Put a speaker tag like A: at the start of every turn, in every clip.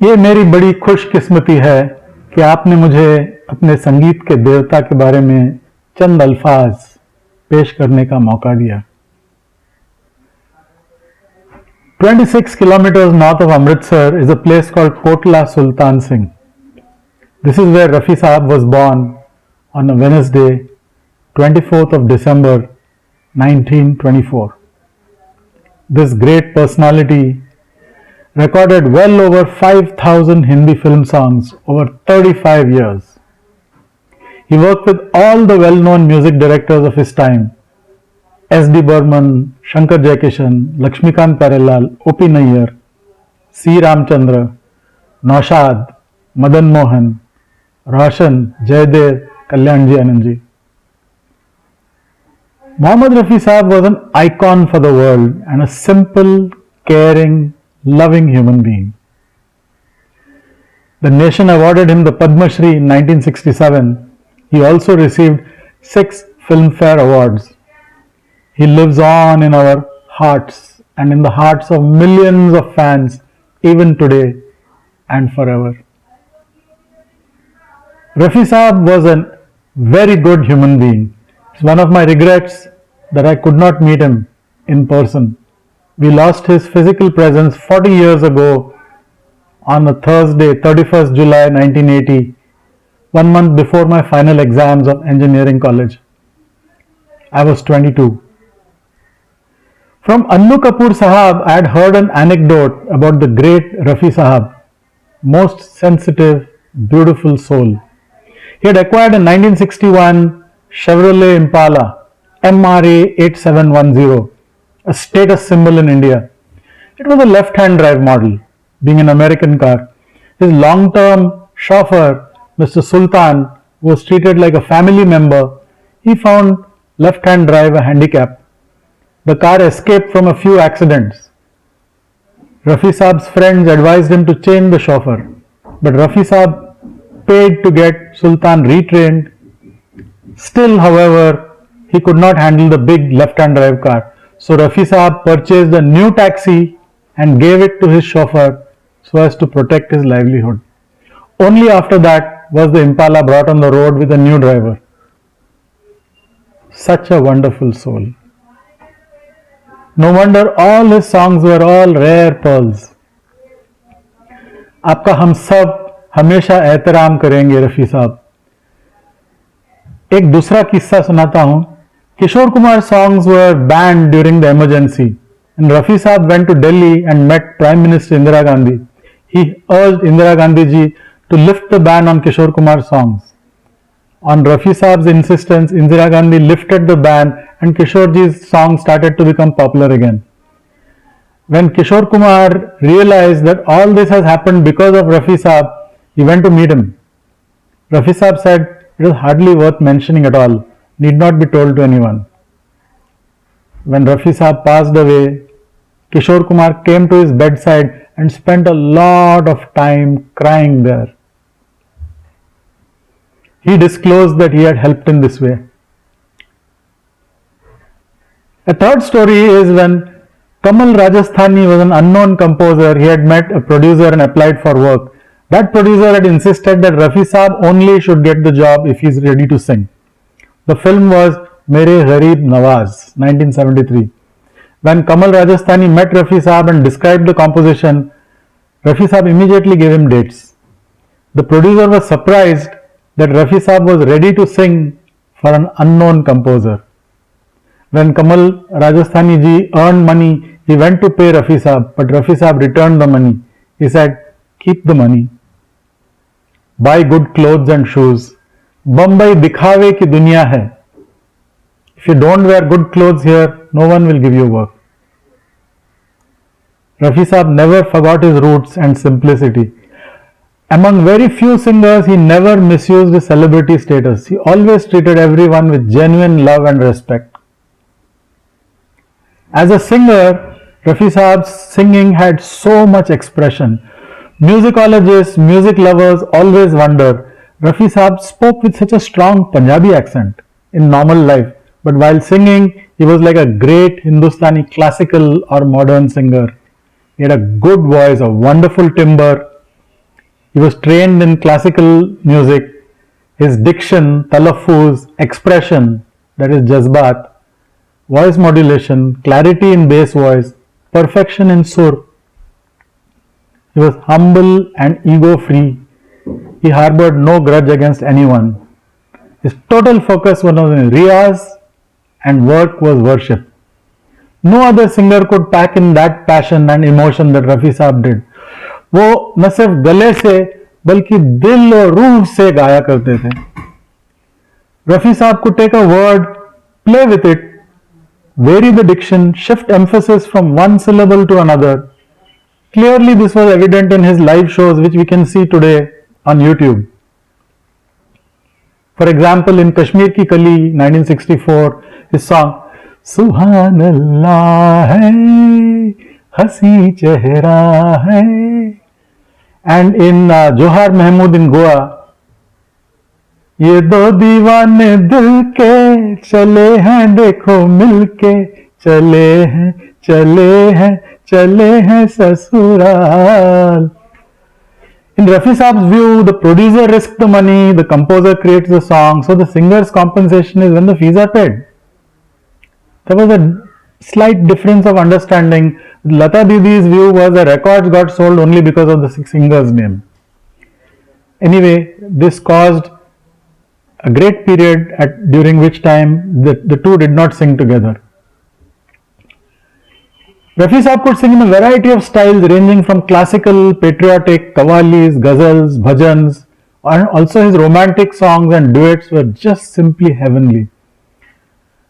A: ये मेरी बड़ी खुशकिस्मती है कि आपने मुझे अपने संगीत के देवता के बारे में चंद अल्फाज पेश करने का मौका दिया। 26 kilometers north of Amritsar is a place called Kotla Sultan Singh. This is where Rafi Saab was born on a Wednesday, 24th of December 1924. This great personality recorded well over 5,000 Hindi film songs over 35 years. He worked with all the well-known music directors of his time: S.D. Burman, Shankar Jaikishan, Lakshmikant Pyarelal, O.P. Nayyar, C. Ramchandra, Naushad, Madan Mohan, Roshan, Jaydev, Kalyanji Anandji. Mohammad Rafi Saab was an icon for the world and a simple, caring, loving human being. The nation awarded him the Padma Shri in 1967. He also received 6 Filmfare Awards. He lives on in our hearts and in the hearts of millions of fans even today and forever. Rafi Saab was a very good human being. It's one of my regrets that I could not meet him in person. We lost his physical presence 40 years ago on a Thursday, 31st July 1980, 1 month before my final exams of engineering college. I was 22. From Annu Kapoor Sahab, I had heard an anecdote about the great Rafi Sahab, most sensitive, beautiful soul. He had acquired in 1961 Chevrolet Impala MRA 8710, a status symbol in India. It was a left-hand drive model, being an American car. His long-term chauffeur, Mr. Sultan, who was treated like a family member, he found left-hand drive a handicap. The car escaped from a few accidents. Rafi Saab's friends advised him to change the chauffeur, but Rafi Saab paid to get Sultan retrained. Still, however, he could not handle the big left-hand drive car. So Rafi Saab purchased a new taxi and gave it to his chauffeur so as to protect his livelihood. Only after that was the Impala brought on the road with a new driver. Such a wonderful soul. No wonder all his songs were all rare pearls. आपका हम सब हमेशा एहतराम करेंगे रफ़ी साहब. एक दूसरा किस्सा सुनाता हूं. Kishore Kumar's songs were banned during the emergency, and Rafi Saab went to Delhi and met Prime Minister Indira Gandhi. He urged Indira Gandhi ji to lift the ban on Kishore Kumar's songs. On Rafi Saab's insistence, Indira Gandhi lifted the ban and Kishore ji's songs started to become popular again. When Kishore Kumar realized that all this has happened because of Rafi Saab, he went to meet him. Rafi Saab said, "It is hardly worth mentioning at all. Need not be told to anyone." When Rafi Saab passed away, Kishore Kumar came to his bedside and spent a lot of time crying there. He disclosed that he had helped in this way. A third story is when Kamal Rajasthani was an unknown composer. He had met a producer and applied for work. That producer had insisted that Rafi Saab only should get the job if he is ready to sing. The film was Mere Gharib Nawaz, 1973. When Kamal Rajasthani met Rafi Saab and described the composition, Rafi Saab immediately gave him dates. The producer was surprised that Rafi Saab was ready to sing for an unknown composer. When Kamal Rajasthani ji earned money, he went to pay Rafi Saab, but Rafi Saab returned the money. He said, "Keep the money. Buy good clothes and shoes. Bombay दिखावे की दुनिया है. If you don't wear good clothes here, no one will give you work." Rafi Saab never forgot his roots and simplicity. Among very few singers, he never misused his celebrity status. He always treated everyone with genuine love and respect. As a singer, Rafi Saab's singing had so much expression. Musicologists, music lovers always wonder, Rafi Saab spoke with such a strong Punjabi accent in normal life, but while singing, he was like a great Hindustani classical or modern singer. He had a good voice, a wonderful timbre. He was trained in classical music. His diction, talaffuz, expression, that is jazbat, voice modulation, clarity in bass voice, perfection in sur. He was humble and ego-free. He harbored no grudge against anyone. His total focus was on riyaz and work was worship. No other singer could pack in that passion and emotion that Rafi Saab did. वो न सिर्फ गले से बल्कि दिल और रूह से गाया करते थे. Rafi Saab could take a word, play with it, vary the diction, shift emphasis from one syllable to another. Clearly this was evident in his live shows which we can see today on YouTube. For example, in Kashmir Ki Kali 1964, his song सुभान अल्लाह है हसी चेहरा है, and in Johar Mahmood in Goa, ये दो दीवाने दिल के चले हैं देखो मिलके, चले हैं चले हैं चले हैं ससुराल. In Rafi Saab's view, the producer risks the money, the composer creates the song, so the singer's compensation is when the fees are paid. There was a slight difference of understanding. Lata Didi's view was the records got sold only because of the singer's name. Anyway, this caused a great period during which time the two did not sing together. Rafi Saab could sing in a variety of styles ranging from classical, patriotic, qawwalis, ghazals, bhajans, and also his romantic songs and duets were just simply heavenly.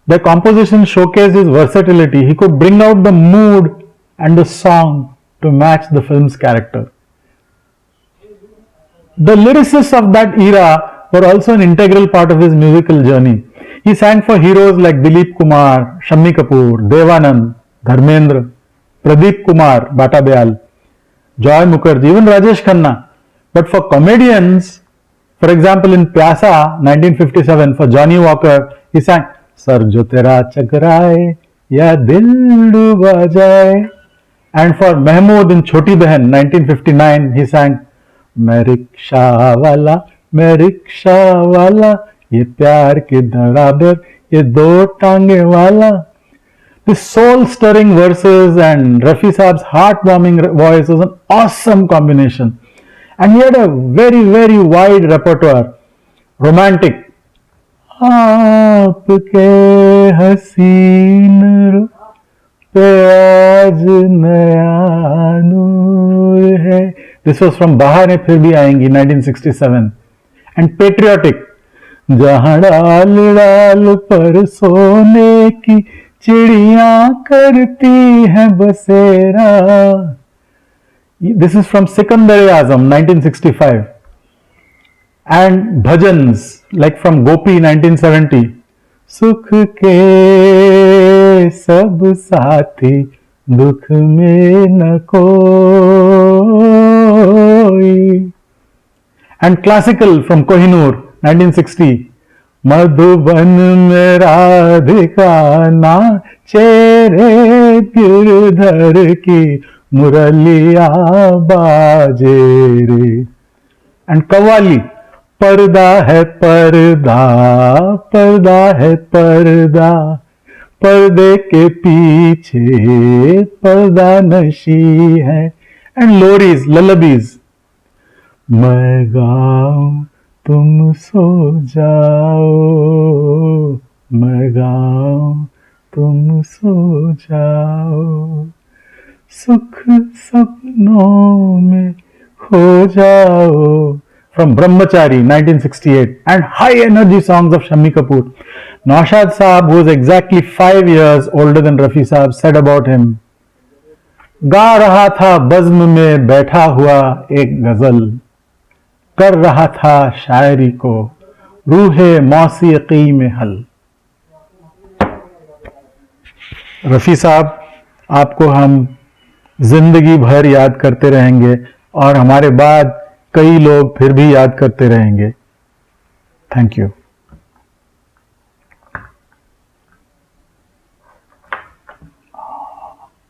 A: The composition showcased his versatility. He could bring out the mood and the song to match the film's character. The lyricists of that era were also an integral part of his musical journey. He sang for heroes like Dilip Kumar, Shammi Kapoor, Devanand, Dharmendra, Pradeep Kumar, Bata Beal, Joy Mukherjee, even Rajesh Khanna. But for comedians, for example in Pyasa 1957, for Johnny Walker, he sang sir जो तेरा चकराए या दिल डूबा जाए. And for Mahmood in Choti Behan 1959, he sang मैं rickshaw वाला ये प्यार के धड़ाधड़ ये दो टांगे वाला. The soul-stirring verses and Rafi Saab's heart-warming voice was an awesome combination. And he had a very, very wide repertoire. Romantic, आपके हसीन रूप पे आज नया नूर है. This was from बहारें फिर भी आएंगी 1967. And patriotic, जहाँ डाल डाल पर सोने की चिड़िया करती है बसेरा. This is from Sikandar-e-Azam 1965. And bhajans like from Gopi 1970, सुख के सब साथी दुख में न कोई. And classical from Kohinoor 1960, Madhuban में राधिका नाचे रे गिरधर की मुरलिया बाजे रे. And कव्वाली, पर्दा है पर्दा पर्दा है पर्दा पर्दे के पीछे पर्दा नशी है. And लोरीज, लल्लबीज, मैं गाऊं तुम सो जाओ, मैं गाऊं तुम सो जाओ, सुख सपनों में खो जाओ. From Brahmachari 1968. And high energy songs of Shammi Kapoor. Naushad Saab, who was exactly 5 years older than Rafi Saab, said about him, गा रहा था बज़्म में बैठा हुआ एक गजल, कर रहा था शायरी को रूहे मौसीकी में हल. रफ़ी साहब, आपको हम जिंदगी भर याद करते रहेंगे और हमारे बाद कई लोग फिर भी याद करते रहेंगे. Thank you.